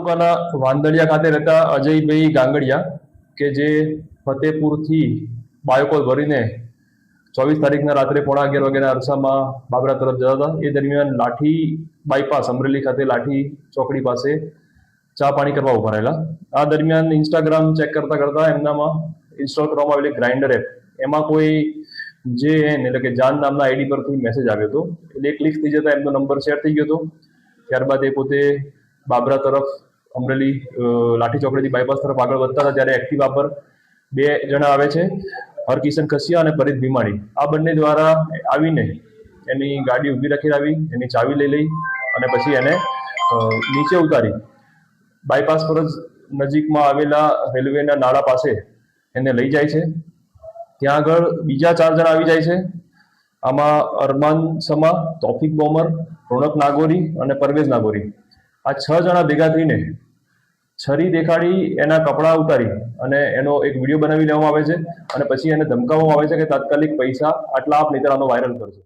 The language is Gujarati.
તાલુકાના વાંદળિયા ખાતે રહેતા અજયભાઈ ગાંગડિયા કે જે ફતેપુરથી બાયોકોલ ભરીને 24 તારીખના રાત્રે 11:15 વાગ્યાના અરસામાં બાબરા તરફ જતા હતા. એ દરમિયાન લાઠી બાયપાસ અમરેલી ખાતે લાઠી ચોકડી પાસે ચા પાણી કરવા ઉભા રહેલા. આ દરમિયાન ઇન્સ્ટાગ્રામ ચેક કરતા કરતા એમનામાં ઇન્સ્ટોલ કરવામાં આવેલી ગ્રાઇન્ડર એપ એમાં કોઈ એટલે કે જાન નામના આઈડી પરથી મેસેજ આવ્યો હતો. એટલે એ ક્લિક થઈ જતા એમનો નંબર શેર થઈ ગયો હતો. ત્યારબાદ એ પોતે બાબરા તરફ અમરેલી લાઠી ચોકડીથી બાયપાસ તરફ આગળ વધતા હતા ત્યારે એક્ટિવા પર 2 જણા આવે છે, હરકિશન ખસિયા અને પરીત ભીમાણી. આ બંને દ્વારા આવીને એની ગાડી ઊભી રાખી આવી, એની ચાવી લઈ અને પછી એને નીચે ઉતારી બાયપાસ પર જ નજીકમાં આવેલા રેલવેના નાળા પાસે એને લઈ જાય છે. ત્યાં આગળ બીજા 4 જણા આવી જાય છે. આમાં અરમાન સમા, તોફિક બોમર, રોનક નાગોરી અને પરવેઝ નાગોરી. આ 6 જણા ભેગા થઈને છરી દેખાડી એના કપડાં ઉતારી અને એનો એક વિડીયો બનાવી લેવામાં આવે છે અને પછી એને ધમકાવવામાં આવે છે કે તાત્કાલિક પૈસા આટલા આપ નહીંતર આનો વાયરલ કરજો.